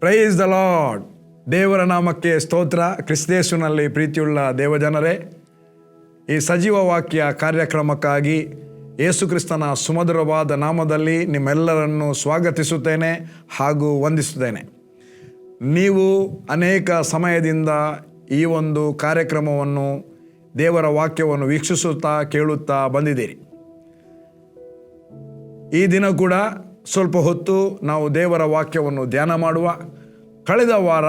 Praise the lord. ದೇವರ ನಾಮಕ್ಕೆ ಸ್ತೋತ್ರ. ಕ್ರಿಸ್ತೇಸುನಲ್ಲಿ ಪ್ರೀತಿಯುಳ್ಳ ದೇವಜನರೇ, ಈ ಸಜೀವ ವಾಕ್ಯ ಕಾರ್ಯಕ್ರಮಕ್ಕಾಗಿ ಯೇಸು ಕ್ರಿಸ್ತನ ಸುಮಧುರವಾದ ನಾಮದಲ್ಲಿ ನಿಮ್ಮೆಲ್ಲರನ್ನು ಸ್ವಾಗತಿಸುತ್ತೇನೆ ಹಾಗೂ ವಂದಿಸುತ್ತೇನೆ. ನೀವು ಅನೇಕ ಸಮಯದಿಂದ ಈ ಒಂದು ಕಾರ್ಯಕ್ರಮವನ್ನು, ದೇವರ ವಾಕ್ಯವನ್ನು ವೀಕ್ಷಿಸುತ್ತಾ ಕೇಳುತ್ತಾ ಬಂದಿದ್ದೀರಿ. ಈ ದಿನ ಕೂಡ ಸ್ವಲ್ಪ ಹೊತ್ತು ನಾವು ದೇವರ ವಾಕ್ಯವನ್ನು ಧ್ಯಾನ ಮಾಡುವ. ಕಳೆದ ವಾರ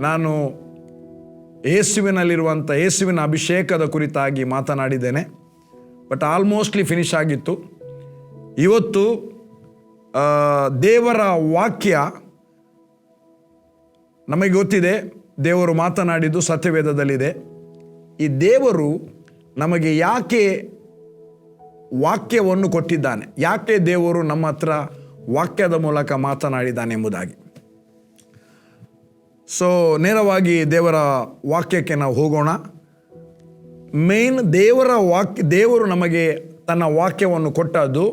ನಾನು ಯೇಸುವಿನಲ್ಲಿರುವಂಥ ಯೇಸುವಿನ ಅಭಿಷೇಕದ ಕುರಿತಾಗಿ ಮಾತನಾಡಿದ್ದೇನೆ. ಬಟ್ ಆಲ್ಮೋಸ್ಟ್ಲಿ ಫಿನಿಶ್ ಆಗಿತ್ತು. ಇವತ್ತು ದೇವರ ವಾಕ್ಯ ನಮಗೆ ಗೊತ್ತಿದೆ, ದೇವರು ಮಾತನಾಡಿದ್ದು ಸತ್ಯವೇದದಲ್ಲಿದೆ. ಈ ದೇವರು ನಮಗೆ ಯಾಕೆ ವಾಕ್ಯವನ್ನು ಕೊಟ್ಟಿದ್ದಾನೆ, ಯಾಕೆ ದೇವರು ನಮ್ಮ ಹತ್ರ ವಾಕ್ಯದ ಮೂಲಕ ಮಾತನಾಡಿದ್ದಾನೆ ಎಂಬುದಾಗಿ. ಸೊ ನೇರವಾಗಿ ದೇವರ ವಾಕ್ಯಕ್ಕೆ ನಾವು ಹೋಗೋಣ. ಮೇನ್ ದೇವರು ನಮಗೆ ತನ್ನ ವಾಕ್ಯವನ್ನು ಕೊಟ್ಟದ್ದು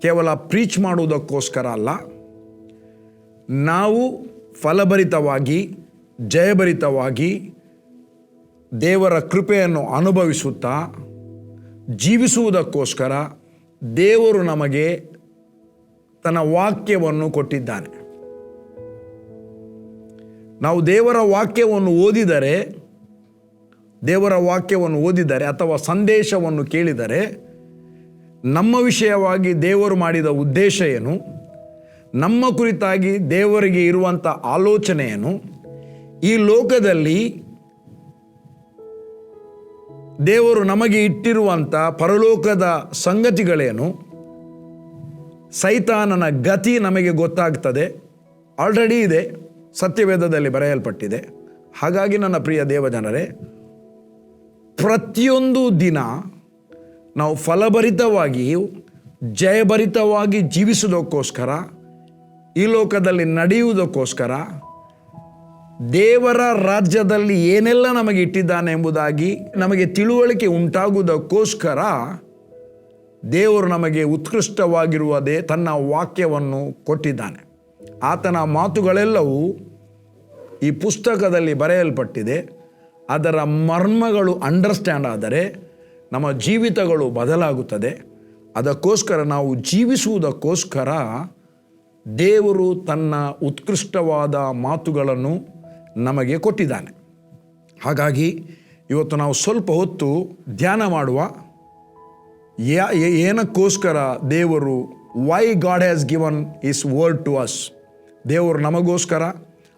ಕೇವಲ ಪ್ರೀಚ್ ಮಾಡುವುದಕ್ಕೋಸ್ಕರ ಅಲ್ಲ, ನಾವು ಫಲಭರಿತವಾಗಿ ಜಯಭರಿತವಾಗಿ ದೇವರ ಕೃಪೆಯನ್ನು ಅನುಭವಿಸುತ್ತಾ ಜೀವಿಸುವುದಕ್ಕೋಸ್ಕರ ದೇವರು ನಮಗೆ ತನ್ನ ವಾಕ್ಯವನ್ನು ಕೊಟ್ಟಿದ್ದಾನೆ. ನಾವು ದೇವರ ವಾಕ್ಯವನ್ನು ಓದಿದರೆ ಅಥವಾ ಸಂದೇಶವನ್ನು ಕೇಳಿದರೆ ನಮ್ಮ ವಿಷಯವಾಗಿ ದೇವರು ಮಾಡಿದ ಉದ್ದೇಶ ಏನು, ನಮ್ಮ ಕುರಿತಾಗಿ ದೇವರಿಗೆ ಇರುವಂಥ ಆಲೋಚನೆ ಏನು, ಈ ಲೋಕದಲ್ಲಿ ದೇವರು ನಮಗೆ ಇಟ್ಟಿರುವಂಥ ಪರಲೋಕದ ಸಂಗತಿಗಳೇನು, ಸೈತಾನನ ಗತಿ ನಮಗೆ ಗೊತ್ತಾಗ್ತದೆ. ಆಲ್ರೆಡಿ ಇದೆ, ಸತ್ಯವೇದದಲ್ಲಿ ಬರೆಯಲ್ಪಟ್ಟಿದೆ. ಹಾಗಾಗಿ ನನ್ನ ಪ್ರಿಯ ದೇವಜನರೇ, ಪ್ರತಿಯೊಂದು ದಿನ ನಾವು ಫಲಭರಿತವಾಗಿ ಜಯಭರಿತವಾಗಿ ಜೀವಿಸುವುದಕ್ಕೋಸ್ಕರ, ಈ ಲೋಕದಲ್ಲಿ ನಡೆಯುವುದಕ್ಕೋಸ್ಕರ, ದೇವರ ರಾಜ್ಯದಲ್ಲಿ ಏನೆಲ್ಲ ನಮಗೆ ಇಟ್ಟಿದ್ದಾನೆ ಎಂಬುದಾಗಿ ನಮಗೆ ತಿಳುವಳಿಕೆ ಉಂಟಾಗುವುದಕ್ಕೋಸ್ಕರ ದೇವರು ನಮಗೆ ಉತ್ಕೃಷ್ಟವಾಗಿರುವ ತನ್ನ ವಾಕ್ಯವನ್ನು ಕೊಟ್ಟಿದ್ದಾನೆ. ಆತನ ಮಾತುಗಳೆಲ್ಲವೂ ಈ ಪುಸ್ತಕದಲ್ಲಿ ಬರೆಯಲ್ಪಟ್ಟಿದೆ. ಅದರ ಮರ್ಮಗಳು ಅಂಡರ್ಸ್ಟ್ಯಾಂಡ್ ಆದರೆ ನಮ್ಮ ಜೀವಿತಗಳು ಬದಲಾಗುತ್ತದೆ. ಅದಕ್ಕೋಸ್ಕರ ನಾವು ಜೀವಿಸುವುದಕ್ಕೋಸ್ಕರ ದೇವರು ತನ್ನ ಉತ್ಕೃಷ್ಟವಾದ ಮಾತುಗಳನ್ನು ನಮಗೆ ಕೊಟ್ಟಿದ್ದಾನೆ. ಹಾಗಾಗಿ ಇವತ್ತು ನಾವು ಸ್ವಲ್ಪ ಹೊತ್ತು ಧ್ಯಾನ ಮಾಡುವ. ಏನಕ್ಕೋಸ್ಕರ ದೇವರು, why God has given his word to us, ದೇವರು ನಮಗೋಸ್ಕರ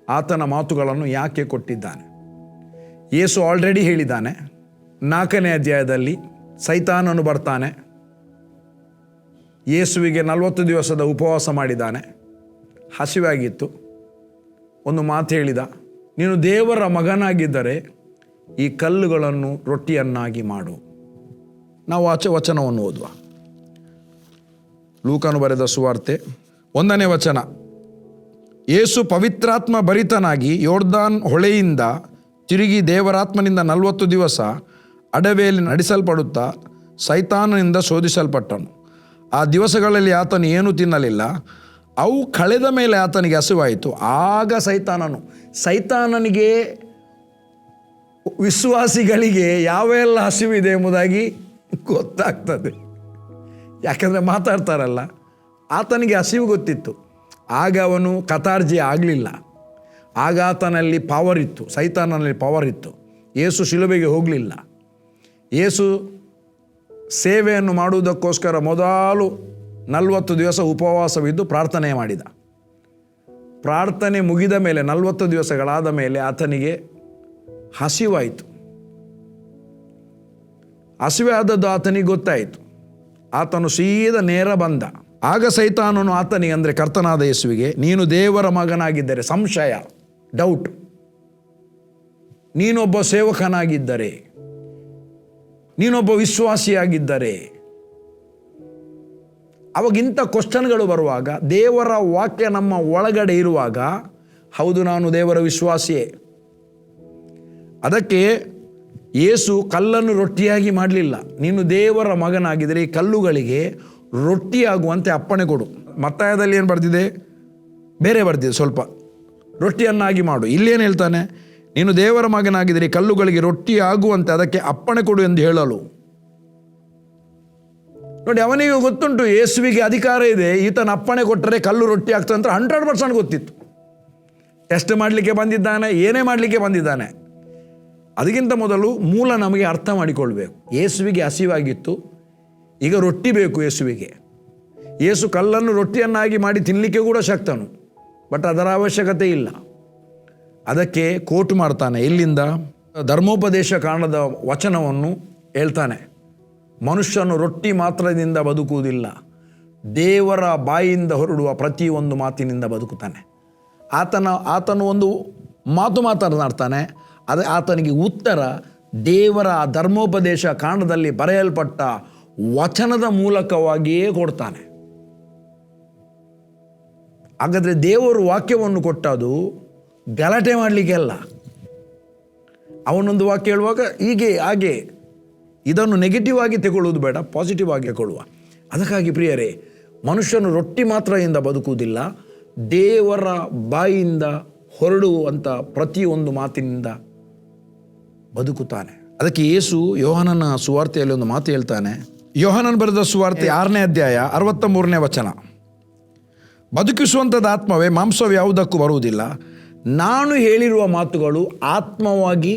ಆತನ ಮಾತುಗಳನ್ನು ಯಾಕೆ ಕೊಟ್ಟಿದ್ದಾನೆ. ಯೇಸು ಆಲ್ರೆಡಿ ಹೇಳಿದ್ದಾನೆ, 4ನೇ ಅಧ್ಯಾಯದಲ್ಲಿ ಸೈತಾನನು ಬರ್ತಾನೆ. ಯೇಸುವಿಗೆ 40 ದಿವಸದ ಉಪವಾಸ ಮಾಡಿದ್ದಾನೆ, ಹಸಿವಾಗಿತ್ತು. ಒಂದು ಮಾತು ಹೇಳಿದ, ನೀನು ದೇವರ ಮಗನಾಗಿದ್ದರೆ ಈ ಕಲ್ಲುಗಳನ್ನು ರೊಟ್ಟಿಯನ್ನಾಗಿ ಮಾಡು. ನಾವು ವಚನವನ್ನು ಓದುವ. ಲೂಕನು ಬರೆದ ಸುವಾರ್ತೆ 1ನೇ ವಚನ. ಯೇಸು ಪವಿತ್ರಾತ್ಮ ಭರಿತನಾಗಿ ಯೋರ್ದಾನ್ ಹೊಳೆಯಿಂದ ತಿರುಗಿ ದೇವರಾತ್ಮನಿಂದ 40 ದಿವಸ ಅಡವಿಯಲ್ಲಿ ನಡೆಸಲ್ಪಡುತ್ತಾ ಸೈತಾನನಿಂದ ಶೋಧಿಸಲ್ಪಟ್ಟನು. ಆ ದಿವಸಗಳಲ್ಲಿ ಆತನು ಏನೂ ತಿನ್ನಲಿಲ್ಲ. ಅವು ಕಳೆದ ಮೇಲೆ ಆತನಿಗೆ ಹಸಿವಾಯಿತು. ಆಗ ಸೈತಾನನಿಗೆ ವಿಶ್ವಾಸಿಗಳಿಗೆ ಯಾವೆಲ್ಲ ಹಸಿವಿದೆ ಎಂಬುದಾಗಿ ಗೊತ್ತಾಗ್ತದೆ. ಯಾಕಂದರೆ ಮಾತಾಡ್ತಾರಲ್ಲ, ಆತನಿಗೆ ಹಸಿವು ಗೊತ್ತಿತ್ತು. ಆಗ ಅವನು ಕತಾರ್ಜಿ ಆಗಲಿಲ್ಲ. ಆಗ ಆತನಲ್ಲಿ ಪವರ್ ಇತ್ತು, ಸೈತಾನನಲ್ಲಿ ಪವರ್ ಇತ್ತು. ಯೇಸು ಶಿಲುಬೆಗೆ ಹೋಗಲಿಲ್ಲ. ಯೇಸು ಸೇವೆಯನ್ನು ಮಾಡುವುದಕ್ಕೋಸ್ಕರ ಮೊದಲು 40 ದಿವಸ ಉಪವಾಸವಿದ್ದು ಪ್ರಾರ್ಥನೆ ಮಾಡಿದ. ಪ್ರಾರ್ಥನೆ ಮುಗಿದ ಮೇಲೆ 40 ದಿವಸಗಳಾದ ಮೇಲೆ ಆತನಿಗೆ ಹಸಿವಾಯಿತು. ಹಸಿವೆ ಆದದ್ದು ಆತನಿಗೆ ಗೊತ್ತಾಯಿತು. ಆತನು ಸೀದಾ ನೇರ ಬಂದ. ಆಗ ಸೈತಾನನು ಆತನಿಗೆ, ಅಂದರೆ ಕರ್ತನಾದ ಯೇಸುವಿಗೆ, ನೀನು ದೇವರ ಮಗನಾಗಿದ್ದರೆ, ಸಂಶಯ, ಡೌಟ್, ನೀನೊಬ್ಬ ಸೇವಕನಾಗಿದ್ದರೆ, ನೀನೊಬ್ಬ ವಿಶ್ವಾಸಿಯಾಗಿದ್ದರೆ, ಅವಾಗಿಂಥ ಕ್ವಶನ್ಗಳು ಬರುವಾಗ, ದೇವರ ವಾಕ್ಯ ನಮ್ಮ ಒಳಗಡೆ ಇರುವಾಗ, ಹೌದು ನಾನು ದೇವರ ವಿಶ್ವಾಸಿಯೇ. ಅದಕ್ಕೆ ಯೇಸು ಕಲ್ಲನ್ನು ರೊಟ್ಟಿಯಾಗಿ ಮಾಡಲಿಲ್ಲ. ನೀನು ದೇವರ ಮಗನಾಗಿದ್ದರೆ ಈ ಕಲ್ಲುಗಳಿಗೆ ರೊಟ್ಟಿಯಾಗುವಂತೆ ಅಪ್ಪಣೆ ಕೊಡು. ಮತ್ತಾಯದಲ್ಲಿ ಏನು ಬರ್ದಿದೆ? ಬೇರೆ ಬರ್ದಿದೆ ಸ್ವಲ್ಪ. ರೊಟ್ಟಿಯನ್ನಾಗಿ ಮಾಡು. ಇಲ್ಲೇನು ಹೇಳ್ತಾನೆ? ನೀನು ದೇವರ ಮಗನಾಗಿದ್ದರೆ ಕಲ್ಲುಗಳಿಗೆ ರೊಟ್ಟಿ ಆಗುವಂತೆ ಅದಕ್ಕೆ ಅಪ್ಪಣೆ ಕೊಡು ಎಂದು ಹೇಳಲು. ನೋಡಿ, ಅವನಿಗೆ ಗೊತ್ತುಂಟು ಯೇಸುವಿಗೆ ಅಧಿಕಾರ ಇದೆ, ಈತನ ಅಪ್ಪಣೆ ಕೊಟ್ಟರೆ ಕಲ್ಲು ರೊಟ್ಟಿ ಆಗ್ತದೆ ಅಂತ 100% ಗೊತ್ತಿತ್ತು. ಟೆಸ್ಟ್ ಮಾಡಲಿಕ್ಕೆ ಬಂದಿದ್ದಾನೆ, ಏನೇ ಮಾಡಲಿಕ್ಕೆ ಬಂದಿದ್ದಾನೆ. ಅದಕ್ಕಿಂತ ಮೊದಲು ಮೂಲ ನಮಗೆ ಅರ್ಥ ಮಾಡಿಕೊಳ್ಬೇಕು. ಯೇಸುವಿಗೆ ಹಸಿವಾಗಿತ್ತು, ಈಗ ರೊಟ್ಟಿ ಬೇಕು ಯೇಸುವಿಗೆ. ಯೇಸು ಕಲ್ಲನ್ನು ರೊಟ್ಟಿಯನ್ನಾಗಿ ಮಾಡಿ ತಿನ್ನಲಿಕ್ಕೆ ಕೂಡ ಶಕ್ತನು, ಬಟ್ ಅದರ ಅವಶ್ಯಕತೆ ಇಲ್ಲ. ಅದಕ್ಕೆ ಕೋಟ್ ಮಾಡ್ತಾನೆ. ಇಲ್ಲಿಂದ ಧರ್ಮೋಪದೇಶ ಕಾಂಡದ ವಚನವನ್ನು ಹೇಳ್ತಾನೆ. ಮನುಷ್ಯನು ರೊಟ್ಟಿ ಮಾತ್ರದಿಂದ ಬದುಕುವುದಿಲ್ಲ, ದೇವರ ಬಾಯಿಯಿಂದ ಹೊರಡುವ ಪ್ರತಿಯೊಂದು ಮಾತಿನಿಂದ ಬದುಕುತ್ತಾನೆ. ಆತನು ಒಂದು ಮಾತು ಮಾತನಾಡ್ತಾನೆ, ಆತನಿಗೆ ಉತ್ತರ ದೇವರ ಧರ್ಮೋಪದೇಶ ಕಾಂಡದಲ್ಲಿ ಬರೆಯಲ್ಪಟ್ಟ ವಚನದ ಮೂಲಕವಾಗಿಯೇ ಕೊಡ್ತಾನೆ. ಹಾಗಾದರೆ ದೇವರು ವಾಕ್ಯವನ್ನು ಕೊಟ್ಟದು ಗಲಾಟೆ ಮಾಡಲಿಕ್ಕೆ ಅಲ್ಲ. ಅವನೊಂದು ವಾಕ್ಯ ಹೇಳುವಾಗ ಹೀಗೆ ಹಾಗೆ, ಇದನ್ನು ನೆಗೆಟಿವ್ ಆಗಿ ತಗೊಳ್ಳುವುದು ಬೇಡ, ಪಾಸಿಟಿವ್ ಆಗಿ ತಗೊಳ್ಳುವ. ಅದಕ್ಕಾಗಿ ಪ್ರಿಯರೇ, ಮನುಷ್ಯನು ರೊಟ್ಟಿ ಮಾತ್ರದಿಂದ ಬದುಕುವುದಿಲ್ಲ, ದೇವರ ಬಾಯಿಯಿಂದ ಹೊರಡುವಂಥ ಪ್ರತಿಯೊಂದು ಮಾತಿನಿಂದ ಬದುಕುತ್ತಾನೆ. ಅದಕ್ಕೆ ಯೇಸು ಯೋಹಾನನ ಸುವಾರ್ತೆಯಲ್ಲಿ ಒಂದು ಮಾತು ಹೇಳ್ತಾನೆ. ಯೋಹಾನನ್ ಬರೆದ ಸುವಾರ್ತೆ 6ನೇ ಅಧ್ಯಾಯ 63ನೇ ವಚನ. ಬದುಕಿಸುವಂಥದ್ದು ಆತ್ಮವೇ, ಮಾಂಸವು ಯಾವುದಕ್ಕೂ ಬರುವುದಿಲ್ಲ. ನಾನು ಹೇಳಿರುವ ಮಾತುಗಳು ಆತ್ಮವಾಗಿ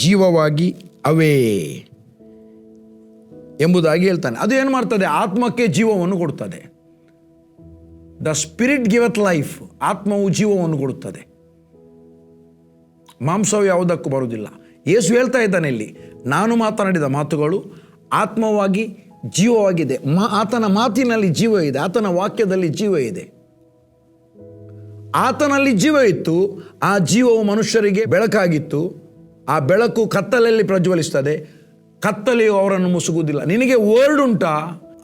ಜೀವವಾಗಿ ಅವೇ ಎಂಬುದಾಗಿ ಹೇಳ್ತಾನೆ. ಅದು ಏನು ಮಾಡ್ತದೆ? ಆತ್ಮಕ್ಕೆ ಜೀವವನ್ನು ಕೊಡುತ್ತದೆ. The spirit ಗಿವತ್ life. ಆತ್ಮವು ಜೀವವನ್ನು ಕೊಡುತ್ತದೆ, ಮಾಂಸವು ಯಾವುದಕ್ಕೂ ಬರುವುದಿಲ್ಲ. ಯೇಸು ಹೇಳ್ತಾ ಇದ್ದಾನೆ ಇಲ್ಲಿ, ನಾನು ಮಾತನಾಡಿದ ಮಾತುಗಳು ಆತ್ಮವಾಗಿ ಜೀವವಾಗಿದೆ. ಆತನ ಮಾತಿನಲ್ಲಿ ಜೀವ ಇದೆ, ಆತನ ವಾಕ್ಯದಲ್ಲಿ ಜೀವ ಇದೆ. ಆತನಲ್ಲಿ ಜೀವ ಇತ್ತು, ಆ ಜೀವವು ಮನುಷ್ಯರಿಗೆ ಬೆಳಕಾಗಿತ್ತು. ಆ ಬೆಳಕು ಕತ್ತಲಲ್ಲಿ ಪ್ರಜ್ವಲಿಸ್ತದೆ, ಕತ್ತಲೆಯು ಅವರನ್ನು ಮುಸುಗುವುದಿಲ್ಲ. ನಿನಗೆ ವರ್ಡ್ ಉಂಟಾ?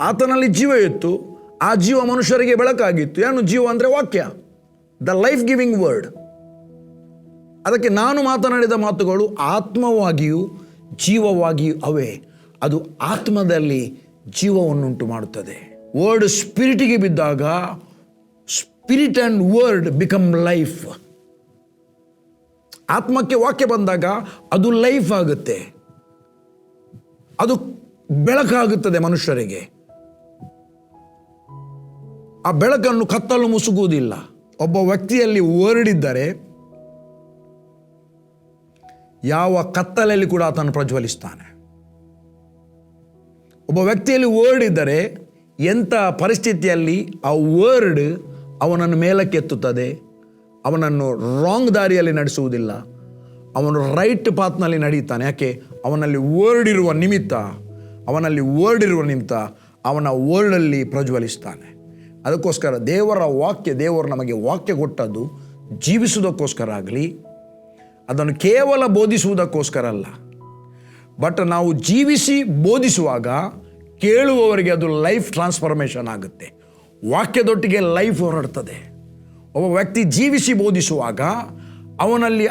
ಆತನಲ್ಲಿ ಜೀವ ಇತ್ತು, ಆ ಜೀವ ಮನುಷ್ಯರಿಗೆ ಬೆಳಕಾಗಿತ್ತು. ಏನು ಜೀವ ಅಂದರೆ ವಾಕ್ಯ, ದ ಲೈಫ್ ಗಿವಿಂಗ್ ವರ್ಡ್. ಅದಕ್ಕೆ ನಾನು ಮಾತನಾಡಿದ ಮಾತುಗಳು ಆತ್ಮವಾಗಿಯೂ ಜೀವವಾಗಿಯೂ ಅವೇ. ಅದು ಆತ್ಮದಲ್ಲಿ ಜೀವವನ್ನುಂಟು ಮಾಡುತ್ತದೆ. ವರ್ಡ್ ಸ್ಪಿರಿಟಿಗೆ ಬಿದ್ದಾಗ spirit and word become life. ಆತ್ಮಕ್ಕೆ ವಾಕ್ಯ ಬಂದಾಗ ಅದು ಲೈಫ್ ಆಗುತ್ತೆ, ಅದು ಬೆಳಕಾಗುತ್ತದೆ ಮನುಷ್ಯರಿಗೆ. ಆ ಬೆಳಕನ್ನು ಕತ್ತಲು ಮುಸುಗುವುದಿಲ್ಲ. ಒಬ್ಬ ವ್ಯಕ್ತಿಯಲ್ಲಿ ವರ್ಡ್ ಇದ್ದರೆ ಯಾವ ಕತ್ತಲಲ್ಲಿ ಕೂಡ ಆತನು ಪ್ರಜ್ವಲಿಸ್ತಾನೆ. ಒಬ್ಬ ವ್ಯಕ್ತಿಯಲ್ಲಿ ವರ್ಡ್ ಇದ್ದರೆ ಎಂಥ ಪರಿಸ್ಥಿತಿಯಲ್ಲಿ ಆ ವರ್ಡ್ ಅವನನ್ನು ಮೇಲಕ್ಕೆತ್ತುತ್ತದೆ, ಅವನನ್ನು ರಾಂಗ್ ದಾರಿಯಲ್ಲಿ ನಡೆಸುವುದಿಲ್ಲ, ಅವನು ರೈಟ್ ಪಾತ್ನಲ್ಲಿ ನಡೀತಾನೆ. ಯಾಕೆ? ಅವನಲ್ಲಿ ವರ್ಡ್ ಇರುವ ನಿಮಿತ್ತ, ಅವನ ವರ್ಡಲ್ಲಿ ಪ್ರಜ್ವಲಿಸ್ತಾನೆ. ಅದಕ್ಕೋಸ್ಕರ ದೇವರ ವಾಕ್ಯ, ದೇವರು ನಮಗೆ ವಾಕ್ಯ ಕೊಟ್ಟದ್ದು ಜೀವಿಸುವುದಕ್ಕೋಸ್ಕರ ಆಗಲಿ, ಅದನ್ನು ಕೇವಲ ಬೋಧಿಸುವುದಕ್ಕೋಸ್ಕರ ಅಲ್ಲ. ಬಟ್ ನಾವು ಜೀವಿಸಿ ಬೋಧಿಸುವಾಗ ಕೇಳುವವರಿಗೆ ಅದು ಲೈಫ್ ಟ್ರಾನ್ಸ್ಫಾರ್ಮೇಷನ್ ಆಗುತ್ತೆ. ವಾಕ್ಯದೊಟ್ಟಿಗೆ ಲೈಫ್ ಹೊರಡ್ತದೆ. ಒಬ್ಬ ವ್ಯಕ್ತಿ ಜೀವಿಸಿ ಬೋಧಿಸುವಾಗ ಅವನಲ್ಲಿ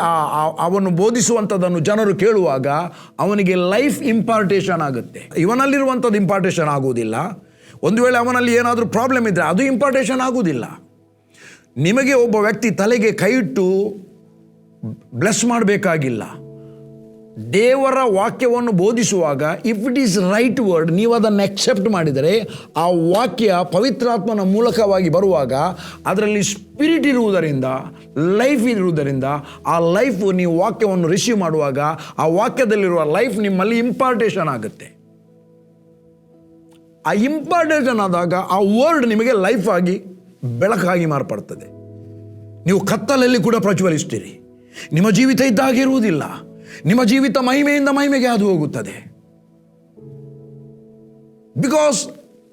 ಅವನು ಬೋಧಿಸುವಂಥದ್ದನ್ನು ಜನರು ಕೇಳುವಾಗ ಅವನಿಗೆ ಲೈಫ್ ಇಂಪಾರ್ಟೇಷನ್ ಆಗುತ್ತೆ. ಇವನಲ್ಲಿರುವಂಥದ್ದು ಇಂಪಾರ್ಟೇಷನ್ ಆಗುವುದಿಲ್ಲ. ಒಂದು ವೇಳೆ ಅವನಲ್ಲಿ ಏನಾದರೂ ಪ್ರಾಬ್ಲಮ್ ಇದ್ದರೆ ಅದು ಇಂಪಾರ್ಟೇಷನ್ ಆಗುವುದಿಲ್ಲ. ನಿಮಗೆ ಒಬ್ಬ ವ್ಯಕ್ತಿ ತಲೆಗೆ ಕೈ ಇಟ್ಟು ಬ್ಲೆಸ್ ಮಾಡಬೇಕಾಗಿಲ್ಲ. ದೇವರ ವಾಕ್ಯವನ್ನು ಬೋಧಿಸುವಾಗ if it is right word, ನೀವು ಅದನ್ನು ಅಕ್ಸೆಪ್ಟ್ ಮಾಡಿದರೆ, ಆ ವಾಕ್ಯ ಪವಿತ್ರಾತ್ಮನ ಮೂಲಕವಾಗಿ ಬರುವಾಗ ಅದರಲ್ಲಿ ಸ್ಪಿರಿಟ್ ಇರುವುದರಿಂದ, ಲೈಫ್ ಇರುವುದರಿಂದ, ಆ ಲೈಫ್ ನೀವು ವಾಕ್ಯವನ್ನು ರಿಸೀವ್ ಮಾಡುವಾಗ ಆ ವಾಕ್ಯದಲ್ಲಿರುವ ಲೈಫ್ ನಿಮ್ಮಲ್ಲಿ ಇಂಪಾರ್ಟೇಷನ್ ಆಗುತ್ತೆ. ಆ ಇಂಪಾರ್ಟೇಷನ್ ಆದಾಗ ಆ ವರ್ಡ್ ನಿಮಗೆ ಲೈಫ್ ಆಗಿ ಬೆಳಕಾಗಿ ಮಾರ್ಪಡ್ತದೆ. ನೀವು ಕತ್ತಲಲ್ಲಿ ಕೂಡ ಪ್ರಜ್ವಲಿಸ್ತೀರಿ. ನಿಮ್ಮ ಜೀವಿತ ಇದ್ದಾಗಿರುವುದಿಲ್ಲ. ನಿಮ್ಮ ಜೀವಿತ ಮಹಿಮೆಯಿಂದ ಮಹಿಮೆಗೆ ಹಾದು ಹೋಗುತ್ತದೆ. Because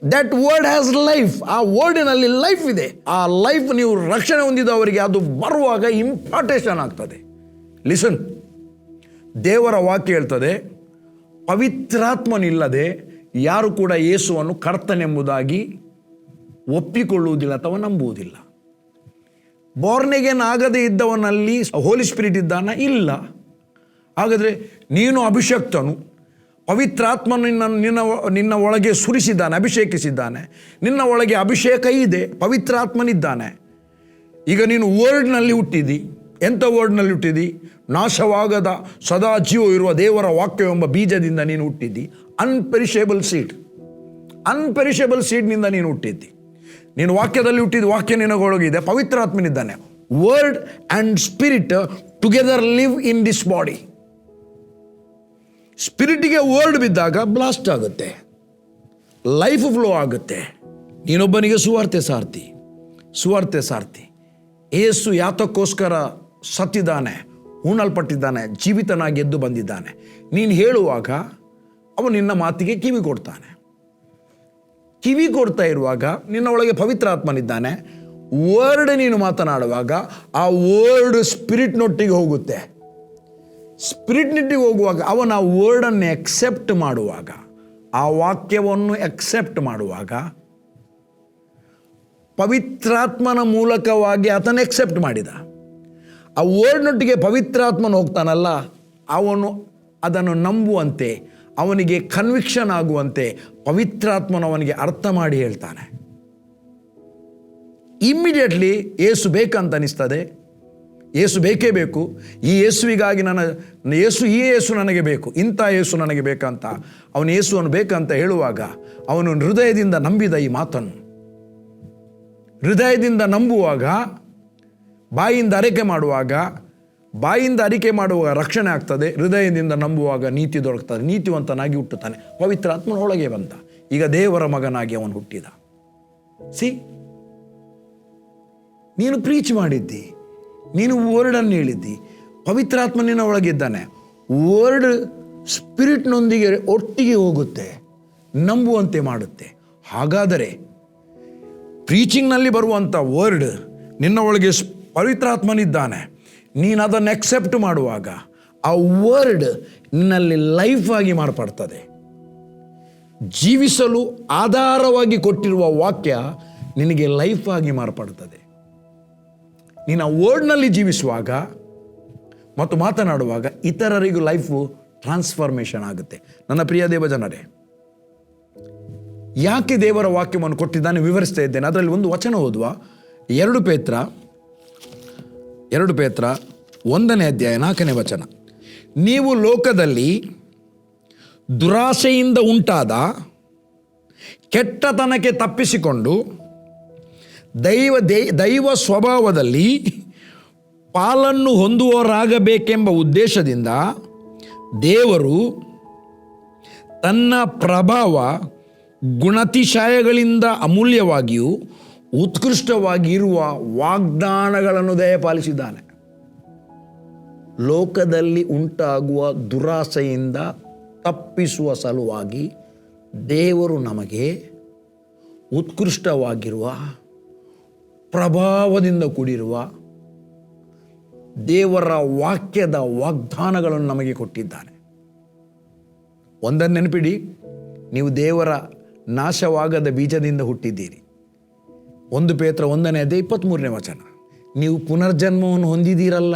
that word has life. ಆ ವರ್ಡಿನಲ್ಲಿ ಲೈಫ್ ಇದೆ. ಆ ಲೈಫ್ ನೀವು ರಕ್ಷಣೆ ಹೊಂದಿದವರಿಗೆ ಅದು ಬರುವಾಗ ಇಂಪಾರ್ಟೇಷನ್ ಆಗ್ತದೆ. ಲಿಸನ್, ದೇವರ ವಾಕ್ಯ ಹೇಳ್ತದೆ, ಪವಿತ್ರಾತ್ಮನಿಲ್ಲದೆ ಯಾರು ಕೂಡ ಯೇಸುವನ್ನು ಕರ್ತನೆಂಬುದಾಗಿ ಒಪ್ಪಿಕೊಳ್ಳುವುದಿಲ್ಲ ಅಥವಾ ನಂಬುವುದಿಲ್ಲ. ಬಾರ್ನ್ ಆಗದೇ ಇದ್ದವನಲ್ಲಿ ಹೋಲಿ ಸ್ಪಿರಿಟ್ ಇದ್ದಾನ? ಇಲ್ಲ. ಹಾಗಾದರೆ ನೀನು ಅಭಿಷಕ್ತನು, ಪವಿತ್ರಾತ್ಮನು ನಿನ್ನ ಒಳಗೆ ಸುರಿಸಿದ್ದಾನೆ, ಅಭಿಷೇಕಿಸಿದ್ದಾನೆ. ನಿನ್ನ ಒಳಗೆ ಅಭಿಷೇಕ ಇದೆ, ಪವಿತ್ರಾತ್ಮನಿದ್ದಾನೆ. ಈಗ ನೀನು ವರ್ಡ್ನಲ್ಲಿ ಹುಟ್ಟಿದಿ. ಎಂಥ ವರ್ಡ್ನಲ್ಲಿ ಹುಟ್ಟಿದಿ? ನಾಶವಾಗದ ಸದಾ ಜೀವ ಇರುವ ದೇವರ ವಾಕ್ಯವೆಂಬ ಬೀಜದಿಂದ ನೀನು ಹುಟ್ಟಿದ್ದಿ. ಅನ್ಪೆರಿಷೇಬಲ್ ಸೀಡ್ನಿಂದ ನೀನು ಹುಟ್ಟಿದ್ದಿ. ನೀನು ವಾಕ್ಯದಲ್ಲಿ ಹುಟ್ಟಿದ್ದು, ವಾಕ್ಯ ನಿನಗೊಳಗಿದೆ, ಪವಿತ್ರಾತ್ಮನಿದ್ದಾನೆ. Word and spirit together live in this body. ಸ್ಪಿರಿಟಿಗೆ ವರ್ಡ್ ಬಿದ್ದಾಗ ಬ್ಲಾಸ್ಟ್ ಆಗುತ್ತೆ, ಲೈಫ್ ಫ್ಲೋ ಆಗುತ್ತೆ. ನೀನೊಬ್ಬನಿಗೆ ಸುವಾರ್ತೆ ಸಾರ್ತಿ. ಯೇಸು ಯಾತಕ್ಕೋಸ್ಕರ ಸತ್ತಿದ್ದಾನೆ, ಹೂಣಲ್ಪಟ್ಟಿದ್ದಾನೆ, ಜೀವಿತನಾಗಿ ಎದ್ದು ಬಂದಿದ್ದಾನೆ. ನೀನು ಹೇಳುವಾಗ ಅವನು ನಿನ್ನ ಮಾತಿಗೆ ಕಿವಿ ಕೊಡ್ತಾನೆ. ಕಿವಿ ಕೊಡ್ತಾ ಇರುವಾಗ ನಿನ್ನ ಒಳಗೆ ಪವಿತ್ರಾತ್ಮನಿದ್ದಾನೆ. ವರ್ಡ್ ನೀನು ಮಾತನಾಡುವಾಗ ಆ ವರ್ಡ್ ಸ್ಪಿರಿಟ್ನೊಟ್ಟಿಗೆ ಹೋಗುತ್ತೆ. ಸ್ಪಿರಿಟ್ನೊಟ್ಟಿಗೆ ಹೋಗುವಾಗ ಅವನ ಆ ವರ್ಡನ್ನು ಎಕ್ಸೆಪ್ಟ್ ಮಾಡುವಾಗ, ಆ ವಾಕ್ಯವನ್ನು ಎಕ್ಸೆಪ್ಟ್ ಮಾಡುವಾಗ, ಪವಿತ್ರಾತ್ಮನ ಮೂಲಕವಾಗಿ ಆತನ ಎಕ್ಸೆಪ್ಟ್ ಮಾಡಿದ. ಆ ವರ್ಡ್ನೊಟ್ಟಿಗೆ ಪವಿತ್ರಾತ್ಮನ ಹೋಗ್ತಾನಲ್ಲ, ಅವನು ಅದನ್ನು ನಂಬುವಂತೆ, ಅವನಿಗೆ ಕನ್ವಿಕ್ಷನ್ ಆಗುವಂತೆ ಪವಿತ್ರಾತ್ಮನ ಅವನಿಗೆ ಅರ್ಥ ಮಾಡಿ ಹೇಳ್ತಾನೆ. ಇಮ್ಮಿಡಿಯೇಟ್ಲಿ ಯೇಸು ಬೇಕಂತ ಅನಿಸ್ತದೆ. ಯೇಸು ಬೇಕೇ ಬೇಕು. ಈ ಯೇಸುವಿಗಾಗಿ ಈ ಯೇಸು ನನಗೆ ಬೇಕು, ಇಂಥ ಯೇಸು ನನಗೆ ಬೇಕಂತ ಅವನು ಯೇಸುವನ್ನು ಬೇಕಂತ ಹೇಳುವಾಗ ಅವನು ಹೃದಯದಿಂದ ನಂಬಿದ ಈ ಮಾತನ್ನು. ಹೃದಯದಿಂದ ನಂಬುವಾಗ, ಬಾಯಿಂದ ಅರಿಕೆ ಮಾಡುವಾಗ ರಕ್ಷಣೆ ಆಗ್ತದೆ. ಹೃದಯದಿಂದ ನಂಬುವಾಗ ನೀತಿ ದೊರಕ್ತದೆ. ನೀತಿವಂತನಾಗಿ ಹುಟ್ಟುತ್ತಾನೆ. ಪವಿತ್ರಾತ್ಮನ ಒಳಗೆ ಬಂದ. ಈಗ ದೇವರ ಮಗನಾಗಿ ಅವನು ಹುಟ್ಟಿದ. ನೀನು ಪ್ರೀಚ್ ಮಾಡಿದ್ದಿ, ನೀನು ವರ್ಡನ್ನು ಹೇಳಿದ್ದಿ, ಪವಿತ್ರಾತ್ಮ ನಿನ್ನ ಒಳಗಿದ್ದಾನೆ. ವರ್ಡ್ ಸ್ಪಿರಿಟ್ನೊಂದಿಗೆ ಒಟ್ಟಿಗೆ ಹೋಗುತ್ತೆ, ನಂಬುವಂತೆ ಮಾಡುತ್ತೆ. ಹಾಗಾದರೆ ಪ್ರೀಚಿಂಗ್ನಲ್ಲಿ ಬರುವಂಥ ವರ್ಡ್ ನಿನ್ನ ಒಳಗೆ ಪವಿತ್ರಾತ್ಮನಿದ್ದಾನೆ. ನೀನು ಅದನ್ನು ಎಕ್ಸೆಪ್ಟ್ ಮಾಡುವಾಗ ಆ ವರ್ಡ್ ನಿನ್ನಲ್ಲಿ ಲೈಫ್ ಆಗಿ ಮಾರ್ಪಡ್ತದೆ. ಜೀವಿಸಲು ಆಧಾರವಾಗಿ ಕೊಟ್ಟಿರುವ ವಾಕ್ಯ ನಿನಗೆ ಲೈಫ್ ಆಗಿ ಮಾರ್ಪಡ್ತದೆ. ನೀನು ಆ ವರ್ಡ್ನಲ್ಲಿ ಜೀವಿಸುವಾಗ ಮತ್ತು ಮಾತನಾಡುವಾಗ ಇತರರಿಗೂ ಲೈಫು ಟ್ರಾನ್ಸ್ಫಾರ್ಮೇಷನ್ ಆಗುತ್ತೆ. ನನ್ನ ಪ್ರಿಯ ದೇವಜನರೇ, ಯಾಕೆ ದೇವರ ವಾಕ್ಯವನ್ನು ಕೊಟ್ಟಿದ್ದಾನೆ ವಿವರಿಸ್ತಾ ಇದ್ದೇನೆ. ಅದರಲ್ಲಿ ಒಂದು ವಚನ ಓದುವ. 2 ಪೇತ್ರ 1ನೇ ಅಧ್ಯಾಯ 4ನೇ ವಚನ. ನೀವು ಲೋಕದಲ್ಲಿ ದುರಾಸೆಯಿಂದ ಉಂಟಾದ ಕೆಟ್ಟತನಕ್ಕೆ ತಪ್ಪಿಸಿಕೊಂಡು ದೈವ ಸ್ವಭಾವದಲ್ಲಿ ಪಾಲನ್ನು ಹೊಂದುವವರಾಗಬೇಕೆಂಬ ಉದ್ದೇಶದಿಂದ ದೇವರು ತನ್ನ ಪ್ರಭಾವ ಗುಣಾತಿಶಯಗಳಿಂದ ಅಮೂಲ್ಯವಾಗಿಯೂ ಉತ್ಕೃಷ್ಟವಾಗಿ ಇರುವ ವಾಗ್ದಾನಗಳನ್ನು ದಯಪಾಲಿಸಿದ್ದಾನೆ. ಲೋಕದಲ್ಲಿ ಉಂಟಾಗುವ ದುರಾಸೆಯಿಂದ ತಪ್ಪಿಸುವ ಸಲುವಾಗಿ ದೇವರು ನಮಗೆ ಉತ್ಕೃಷ್ಟವಾಗಿರುವ, ಪ್ರಭಾವದಿಂದ ಕೂಡಿರುವ ದೇವರ ವಾಕ್ಯದ ವಾಗ್ದಾನಗಳನ್ನು ನಮಗೆ ಕೊಟ್ಟಿದ್ದಾನೆ. ಒಂದನ್ನು ನೆನಪಿಡಿ, ನೀವು ದೇವರ ನಾಶವಾಗದ ಬೀಜದಿಂದ ಹುಟ್ಟಿದ್ದೀರಿ. 1 ಪೇತ್ರ 1ನೇ ಅಧ್ಯಾಯ 23ನೇ ವಚನ. ನೀವು ಪುನರ್ಜನ್ಮವನ್ನು ಹೊಂದಿದ್ದೀರಲ್ಲ,